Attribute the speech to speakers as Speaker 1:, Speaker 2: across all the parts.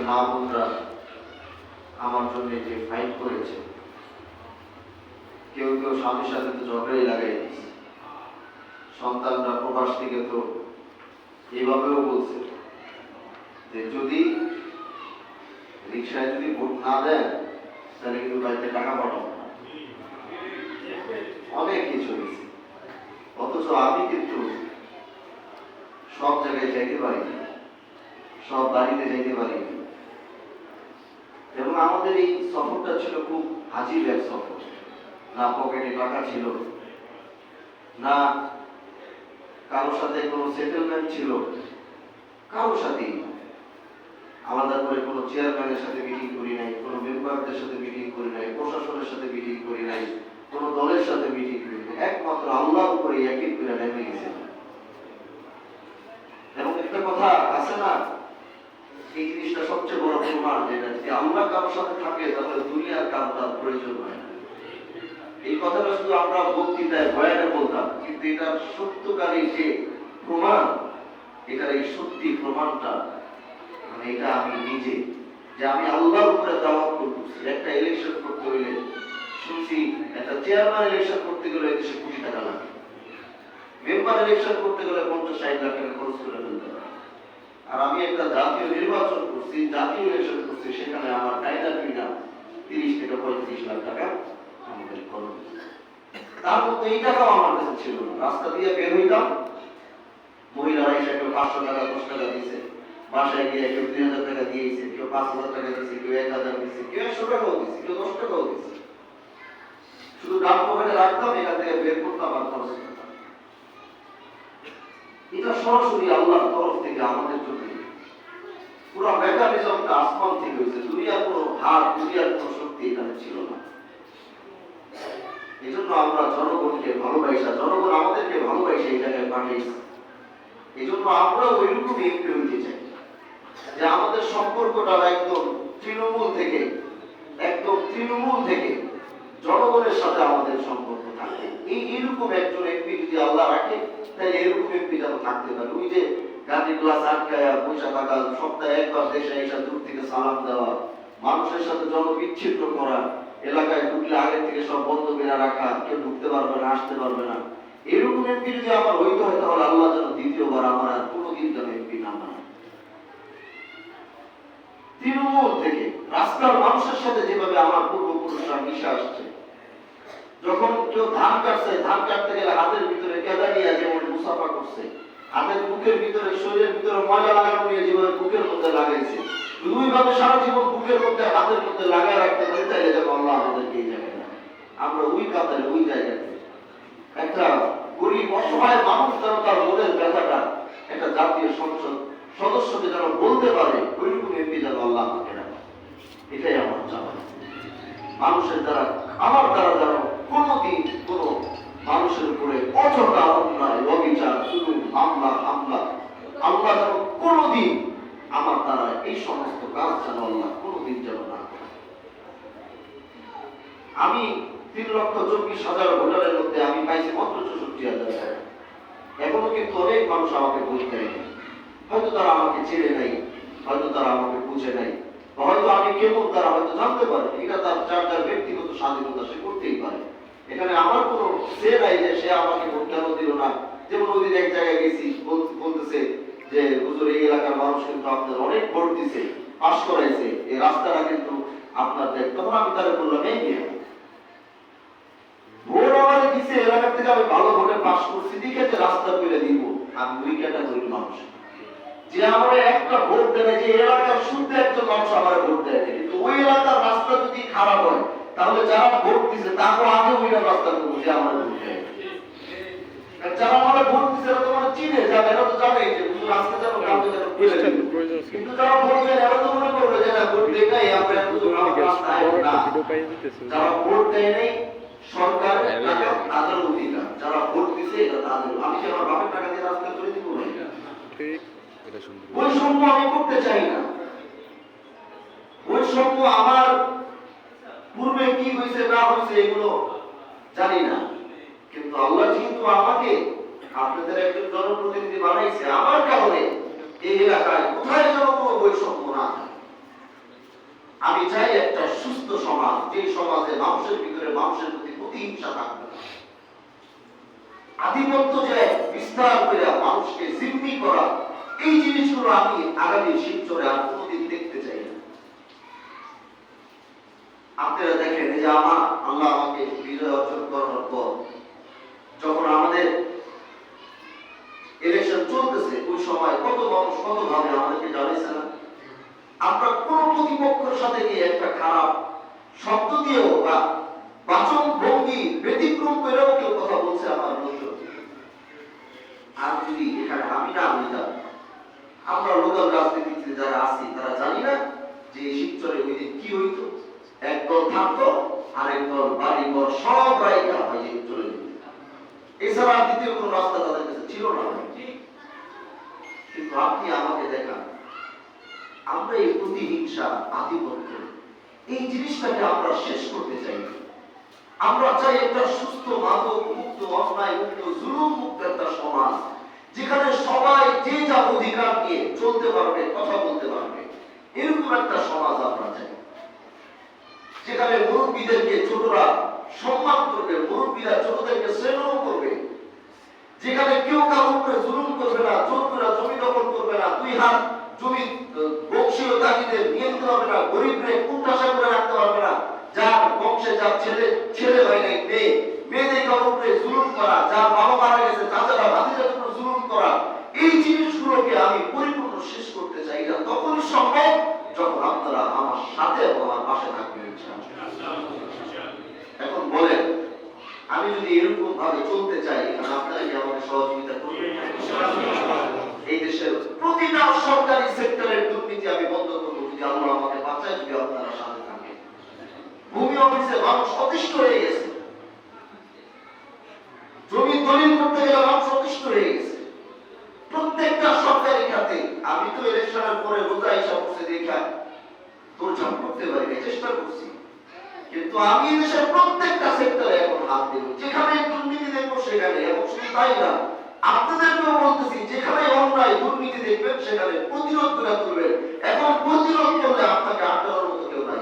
Speaker 1: মা বোনরা আমার জন্য যে ফাইট করেছে, কেউ কেউ স্বামীর সাথে তো ঝগড়াই লাগাই দিচ্ছে। সন্তানরা প্রবাস থেকে তো এইভাবেও বলছে যে যদি রিক্সায় যদি ভোট না দেন তাহলে কিন্তু বাড়িতে টাকা পাঠাবো না। অনেক কিছু হয়েছে, অথচ আমি কিন্তু সব জায়গায় যাইতে পারিনি, সব বাড়িতে যাইতে পারিনি। এবং আমাদের এই সফরটা ছিল খুব হাজির এক সফর। না পকেটে টাকা ছিল, না কারোর সাথে কোনো সেটেলমেন্ট ছিল, কারোর সাথে আলাদা করে কোনো চেয়ারম্যানের সাথে মিটিং করি নাই, কোনো মেম্বারদের সাথে মিটিং করি নাই, প্রশাসনের সাথে মিটিং করি নাই, কোনো দলের সাথে মিটিং করি নাই। একমাত্র আল্লাহর উপরে একই করে নেমে গেছে। এবং একটা কথা আছে না, এই জিনিসটা সবচেয়ে বড় প্রমাণ, যেটা যদি আল্লাহ কারোর সাথে থাকে তাহলে দুনিয়ার কারো তার প্রয়োজন হয় না। এই কথাটা শুধু আমরা বক্তৃতায় বয়ানে বলতাম, কিন্তু এটার সত্যকারী যে প্রমাণ, এটার এই সত্যি প্রমাণটা মানে এটা আমি নিজে, যে আমি আল্লাহর উপরে দাওয়াত করতেছি। একটা ইলেকশন করতে হইলে শুনছি একটা চেয়ারম্যান ইলেকশন করতে গেলে দেশে কোটি টাকা লাগে, মেম্বার ইলেকশন করতে গেলে 50-60 লাখ টাকা খরচ করে ফেলতে হয়। আর আমি একটা জাতীয় নির্বাচন করছি, জাতীয় ইলেকশন করছি, সেখানে আমার টাইনা 30 থেকে 35 লাখ টাকা আমাদের খরচ। তার মধ্যে এই টাকাও আমার কাছে ছিল না। রাস্তা দিয়ে বের হইতাম, মহিলারা এসে কেউ 500 টাকা 10 টাকা দিয়েছে, বাসায় গিয়ে কেউ 2000 টাকা দিয়েছে, কেউ 5000 টাকা দিয়েছে, কেউ 1000 দিয়েছে, কেউ 100 টাকাও দিয়েছে, কেউ 10 টাকাও দিয়েছে। শুধু ডাক পকেটে রাখতাম, এখান থেকে বের করতাম আর খরচ করতাম। এটা সরাসরি আল্লাহর তরফ থেকে আমাদের জন্য। পুরো মেকানিজমটা আসমান থেকে হয়েছে, দুনিয়ার কোনো হাত, দুনিয়ার কোনো শক্তি এখানে ছিল না। এই জন্য আমরা জনগণকে ভালোবাসা, জনগণ আমাদেরকে ভালোবাসে এই জায়গায় পাঠিয়েছে। এই জন্য আমরা ওইরকম এমপি হইতে চাই যে আমাদের সম্পর্কটা একদম তৃণমূল থেকে, একদম তৃণমূল থেকে জনগণের সাথে আমাদের সম্পর্ক থাকে। এইরকম একজন এমপি যদি আল্লাহ রাখে, তাহলে এরকম এমপি যেন থাকতে পারে। ওই যে গাড়ি ক্লাস আটকায়া পয়সা টাকা, সপ্তাহে একবার দেশে এসে দূর থেকে সালাম দেওয়া, মানুষের সাথে জনবিচ্ছিন্ন করা, এলাকায় ঢুকলে আগে থেকে সব বন্ধ করে রাখা, কেউ ঢুকতে পারবে না, আসতে পারবে না, এরকম এমপি যদি আমার হইতে হয়, তাহলে আল্লাহ যেন দ্বিতীয়বার আমার আর কোনোদিন যেন এমপি না বানায়। তৃণমূল থেকে রাস্তার মানুষের সাথে যেভাবে আমার পূর্বপুরুষরা মিশে আসছে, যখন কেউ ধান কাটছে, ধান কাটতে গেলে হাতের ভিতরে কেদা নিয়ে যেমন মুসাফা করছে, হাতের বুকের ভিতরে, শরীরের ভিতরে ময়লা লাগানো নিয়ে যেভাবে বুকের মধ্যে লাগাইছে, দুইভাবে সারা জীবন বুকের মধ্যে, হাতের মধ্যে লাগায় রাখতে পারি, তাইলে যেন আল্লাহ আমাদেরকে এই জায়গায় রাখে। আমরা ওই কাতারে, ওই জায়গাতে একটা গরিব অসহায় মানুষ যেন তার মনের ব্যথাটা একটা জাতীয় সংসদ সদস্যকে যেন বলতে পারে, ওইরকম এমপি যেন আল্লাহ আমাকে রাখে। এটাই আমার চাওয়া। মানুষের দ্বারা, আমার দ্বারা যেন কোনোদিন কোন মানুষের উপরে অযথা অন্যায়, অবিচার, জুলুম, হামলা আল্লাহ যেন কোনোদিন আমার দ্বারা এই সমস্ত কাজ যেন আল্লাহ কোনোদিন যেন না করে। আমি 3,24,000 ভোটারের মধ্যে আমি পাইছি মাত্র 64,000 টাকা। এখনো কিন্তু অনেক মানুষ আমাকে ভোট দেয়নি। হয়তো তারা আমাকে চেনে নাই, হয়তো তারা আমাকে বুঝে নাই, হয়তো আমি কেমন তারা হয়তো জানতে পারে। এটা তার যার যার ব্যক্তিগত স্বাধীনতা, সে করতেই পারে। এখানে আমার কোনো সে নাই যে সে আমাকে ভোট কেন দিল না। যেমন ওই দিন এক জায়গায় গেছি, বলতেছে যে হুজুর এই এলাকার মানুষ কিন্তু আপনার অনেক ভোট দিছে, পাস করাইছে, এই রাস্তাটা কিন্তু আপনার দেখ। তখন আমি তারা বললাম, এই নিয়ে ভোট আমাদের দিছে, এলাকার থেকে আমি ভালো ভোটে পাস করছি, দেখেছে রাস্তা করে দিব। আমি ওই ক্যাটাগরির মানুষ যে আমার একটা ভোট দেবে, যে এলাকার শুদ্ধ একজন মানুষ আমার ভোট দেয়, কিন্তু ওই এলাকার রাস্তা যদি খারাপ হয়, তাহলে যারা ভোট দিছে তাকে আগে ওই রাস্তা করবো যে আমার ভোট দেয়। যারা আমার ভোট দিছে এরা তো মানে চিনে যাবে, এরা তো জানে যে রাস্তা যেন কাউকে যেন খুলে দেবে। কিন্তু যারা ভোট দেয় এরা তো মনে করবে যে না, ভোট দেয় নাই, আমরা যারা ভোট দেয় নাই সরকার তাদের অধিকার, যারা ভোট দিছে এটা তাদের। আমি কি আমার বাপের টাকা দিয়ে রাস্তা করে দিব? বৈষম্য আমি করতে চাই না। বৈষম্য আমার পূর্বে কি হয়েছে না হয়েছে এগুলো জানি না, কিন্তু আল্লাহ যেহেতু আমাকে আপনাদের একজন জনপ্রতিনিধি বানাইছে, আমার কারণে এই এলাকায় কোথায় যেন কোনো বৈষম্য না থাকে, আধিপত্য যে বিস্তার করে মানুষকে জিম্মি করা, এই জিনিসগুলো আমি আগামী শিবচরে আর কোনোদিন দেখতে চাই না। আপনারা দেখেন যে আল্লাহ আমাকে বিজয় অর্জন করার পর যখন আমাদের ইলেকশন চলতেছে, ওই সময় কত মানুষ কত ভাবে আমাদেরকে জানাইছে না। আমরা কোন প্রতিপক্ষের সাথে গিয়ে একটা খারাপ শব্দ দিয়েও বা বাচন ভঙ্গি ব্যতিক্রম করেও কেউ কথা বলছে আমার লোকজন। আর যদি এখানে আমি না হইতাম, আমরা লোকাল রাজনীতিতে যারা আছি তারা জানি না যে শিবচরে ওই দিন কি হইতো। একদল থাকতো আর একদল বাড়ি ঘর সব রাইকা হয়ে চলে যেত। এছাড়া দ্বিতীয় কোন রাস্তা তাদের কাছে ছিল না। কিন্তু আপনি আমাকে দেখান, আমরা এই প্রতিহিংসা, আধিপত্য, এই জিনিসটাকে আমরা শেষ করতে চাই। আমরা চাই একটা সুস্থ, মাদক মুক্ত, অন্যায় মুক্ত, জুলুম মুক্ত একটা সমাজ, যেখানে সবাই যে যা অধিকার নিয়ে চলতে পারবে, কথা বলতে পারবে। এরকম একটা সমাজ আমরা চাই, যেখানে মুরব্বীদেরকে ছোটরা সম্মান করবে, মুরব্বীরা ছোটদেরকে স্নেহ করবে, যেখানে কেউ কারোর উপরে জুলুম করবে না, জোর করে জমি দখল করবে না, দুই হাত জমি বংশীয় তাগিদে নিয়ে নিতে হবে না, গরিবরে কুণ্ঠাসা করে রাখতে পারবে না, যার বংশে যার ছেলে হয় নাই মেয়েদের কারোর উপরে জুলুম করা, যার বাবা মারা গেছে চাচারা ভাতিজার উপর জুলুম করা, এই জিনিসগুলোকে আমি পরিপূর্ণ শেষ করতে চাই না। তখনই সম্ভব যখন আপনারা আমার সাথে এবং আমার পাশে থাকবেন। এখন বলেন, আমি যদি এরকম ভাবে চলতে চাই, আপনারা কি আমাকে সহযোগিতা করবেন? এই দেশের প্রতিটা সরকারি সেক্টরের দুর্নীতি আমি বন্ধ করবো যদি আল্লাহ আমাকে বাঁচায়, যদি আপনারা সাথে থাকেন। ভূমি অফিসে মানুষ অতিষ্ঠ হয়ে গেছে, জমি দলিল করতে গেলে মানুষ অতিষ্ঠ হয়ে গেছে। প্রত্যেকটা সরকারি খাতে আমি তো ইলেকশনের পরে রোজা হিসাব করতে দেখা তোরঝাম করতে পারি, চেষ্টা করছি, কিন্তু আমি দেশের প্রত্যেকটা সেক্টরে এখন হাত দেব, যেখানে দুর্নীতি দেখবো সেখানে। এবং শুধু তাই না, আপনাদেরকেও বলতেছি, যেখানে অন্যায় দুর্নীতি দেখবেন সেখানে প্রতিরোধ করে তুলবেন। এখন প্রতিরোধ করলে আপনাকে আটকানোর মতো কেউ নাই।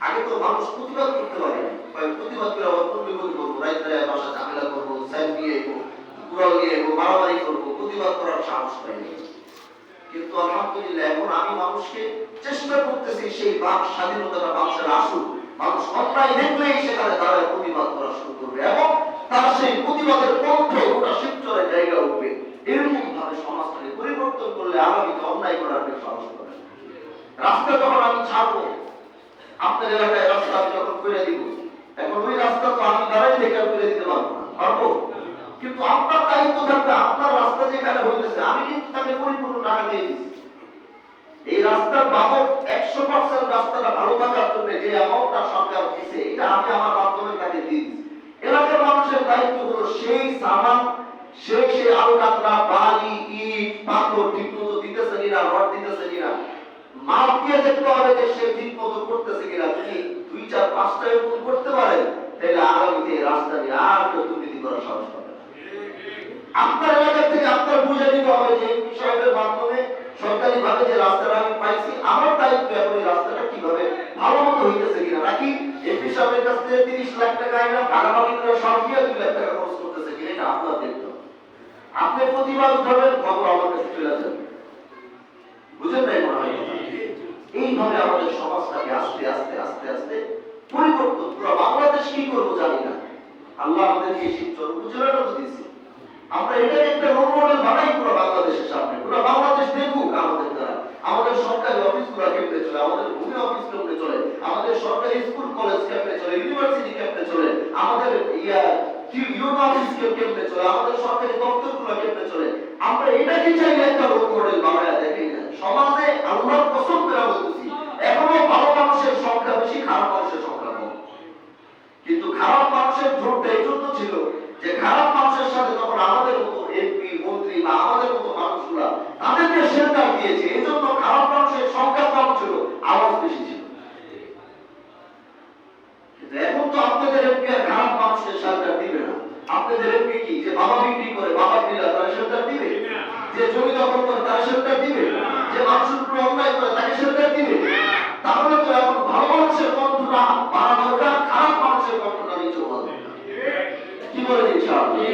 Speaker 1: আগে তো মানুষ প্রতিবাদ করতে পারে, প্রতিবাদ করে আবার প্রতিবাদ করবো, রাইতায় বাসা ঝামেলা করবো, সাইড নিয়ে কুড়াল নিয়ে মারামারি করবো, প্রতিবাদ করার সাহস পাইনি। কিন্তু আলহামদুলিল্লাহ এখন আমি মানুষকে চেষ্টা করতেছি সেই বাক স্বাধীনতাটা মানুষের আসুক, মানুষ অন্যায় দেখলেই সেখানে দাঁড়ায় প্রতিবাদ করা শুরু করবে এবং তার সেই প্রতিবাদের কণ্ঠে গোটা শিবচরে জায়গা উঠবে। এরকম ভাবে সমাজটাকে পরিবর্তন করলে আগামীতে অন্যায় করার কেউ সাহস পাবে। রাস্তা যখন আমি ছাড়বো, আপনার এলাকায় রাস্তা আমি যখন করে দিব, এখন ওই রাস্তা তো আমি দাঁড়াই দেখে করে দিতে পারবো না, পারবো? কিন্তু আপনার দায়িত্ব থাকবে, আপনার রাস্তা যেখানে হইতেছে আমি কিন্তু তাকে পরিপূর্ণ টাকা দিয়ে দিচ্ছি। এই রাস্তার বাবদ 100% রাস্তাটা ভালো থাকার জন্য যে অ্যামাউন্টটা সরকার দিচ্ছে, এটা আমি আমার মাধ্যমে তাকে দিয়ে দিচ্ছি। এলাকার মানুষের দায়িত্ব হলো সেই সামান, সেই আলকাতরা, বালি, ইট, পাথর ঠিক মতো দিতেছে কিনা, রড দিতেছে কিনা, মাপ দিয়ে দেখতে হবে যে সে ঠিক মতো করতেছে কিনা। যদি 2, 4, 5টা এরকম করতে পারেন, তাহলে আগামীতে রাস্তা নিয়ে আর কেউ দুর্নীতি করার সাহস পাবে। আপনার এলাকা থেকে আপনার বুঝে নিতে হবে যে এই বিষয়ের মাধ্যমে সরকারি ভাবে যে রাস্তাটা আমি পাইছি, আমার দায়িত্ব এখন এই রাস্তাটা কিভাবে ভালো মতো হইতেছে কিনা, নাকি এমপি সাহেবের কাছ থেকে 30 লাখ টাকা আইনা ভাগাভাগি করে সব দিয়ে 2 লাখ টাকা খরচ করতেছে কিনা, এটা আপনার দেখতে হবে। আপনি প্রতিবাদ উঠাবেন, খবর আমার কাছে চলে যাবে। বুঝেন নাই মনে হয়? এইভাবে আমাদের সমাজটাকে আস্তে আস্তে আস্তে আস্তে পরিবর্তন, পুরো বাংলাদেশ কি করবো জানি না। আল্লাহ আমাদেরকে এই শিবচর উপজেলাটা দিয়েছে, আমরা এটাকে একটা রোল মডেল বানাই পুরো বাংলাদেশের সামনে। পুরো বাংলাদেশ দেখুক আমাদের দ্বারা আমাদের সরকারি অফিসগুলো কেমনে চলে, আমাদের ভূমি অফিস কেমনে চলে, আমাদের সরকারি স্কুল কলেজ কেমনে চলে, ইউনিভার্সিটি কেমনে চলে, আমাদের ইউনো অফিস কেমনে চলে, আমাদের সরকারি দপ্তরগুলো কেমনে চলে। আমরা এটাকে চাইলে একটা রোল মডেল বানায় দেখি না। সমাজে আল্লাহর কসম করে বলতেছি, এখনো ভালো মানুষের সংখ্যা বেশি, খারাপ মানুষের সংখ্যা কম। কিন্তু খারাপ মানুষের জোরটা এই জন্য ছিল যে খারাপ মানুষের সাথে তখন আমাদের মতো এমপি, মন্ত্রী বা আমাদের মতো মানুষগুলা তাদেরকে শেল্টার দিয়েছে, এই জন্য খারাপ মানুষের সংখ্যা কম ছিল, আওয়াজ বেশি ছিল। কিন্তু এখন তো আপনাদের এমপি আর খারাপ মানুষের শেল্টার দিবে না। আপনাদের এমপি কি যে বাবা বিক্রি করে, বাবা দিলা তারা শেল্টার দিবে? যে জমি দখল করে তারা শেল্টার দিবে? যে মানুষের উপর অন্যায় করে তাকে শেল্টার দিবে? তাহলে তো এখন ভালো মানুষের কণ্ঠটা বাড়ানোটা, খারাপ মানুষের কণ্ঠটা নিচে হবে। কি বলেন ইনশাআল্লাহ।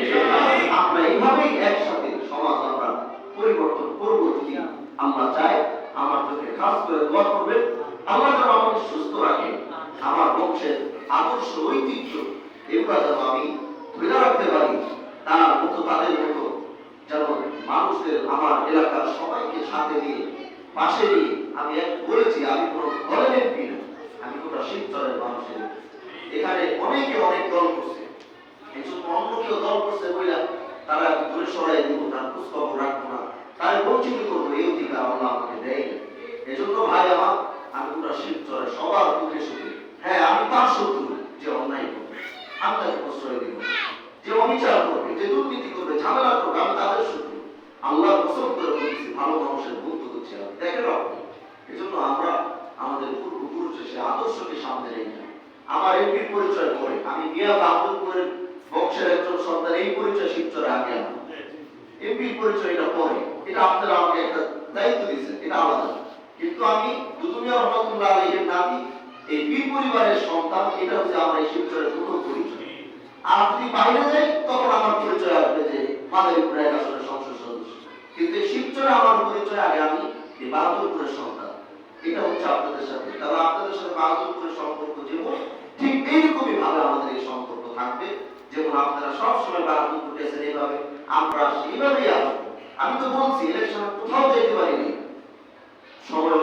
Speaker 1: আমরা এইভাবেই একসাথে সমাজ আমরা পরিবর্তন করবো যদি আমরা চাই। আমার জন্য খাস করে দোয়া করবেন, আল্লাহ যেন আমাকে সুস্থ রাখে, আমার বংশের আদর্শ ঐতিহ্য এগুলো যেন আমি ধরে রাখতে পারি, তার মতো তাদের মতো যেন মানুষদের আমার এলাকার সবাইকে সাথে নিয়ে পাশে নিয়ে আমি এক বলেছি আমি কোনো দলের এমপি না, আমি গোটা শিবচরের মানুষের। এখানে অনেকে অনেক দল করছে, একজন অন্য কেউ দল করছে বইলা তারা দূরে সরাই দিব, তার খোঁজ খবর রাখবো না, তাই বঞ্চিত করবো, এই অধিকার আল্লাহ আমাকে দেয়। এজন্য ভাই আমার, আমি গোটা শিবচরের সবার দুঃখে সুখে, হ্যাঁ আমি তার শত্রু যে অন্যায় করবে আমি তাকে প্রশ্রয় দিব, যে অবিচার করবে, যে দুর্নীতি করবে, ঝামেলা করবে, আমি তাদের শত্রু। আল্লাহ কসম করে বলতেছি, ভালো মানুষের বন্ধু হচ্ছে আমি, দেখেন আপনি। এজন্য আমরা আমাদের পূর্বপুরুষের সে আদর্শকে সামনে রেখে আমার এমপির পরিচয় পরে আমি মিয়া বাহাদুরপুরের বংশের একজন সন্তান, এই পরিচয় শিবচরে আগে আমার এমপির পরিচয় এটা পরে, এটা আপনারা আমাকে একটা দায়িত্ব দিচ্ছেন, এটা আলাদা। কিন্তু আমি দুদুমিয়া রহমতুল্লাহ আলাইহির নাতি, এই বীর পরিবারের সন্তান, এটা হচ্ছে আমার এই শিবচরের প্রথম পরিচয়। আর যদি বাইরে যাই তখন আমার পরিচয় আসবে যে মাদারীপুর এক আসনের সংসদ সদস্য, কিন্তু এই শিবচরে আমার পরিচয় আগে আমি এই বাহাদুরপুরের সন্তান। এটা হচ্ছে আপনাদের সাথে, তবে আপনাদের সাথে বাহাদুরপুরের সম্পর্ক যেমন ঠিক এইরকমই ভাবে আমাদের এই সম্পর্ক থাকবে, যেমন আপনারা সবসময় বাহাদুরপুর গেছেন এইভাবে, আমরা সেইভাবেই আসবো। আমি তো বলছি ইলেকশন কোথাও যেতে পারিনি, সময়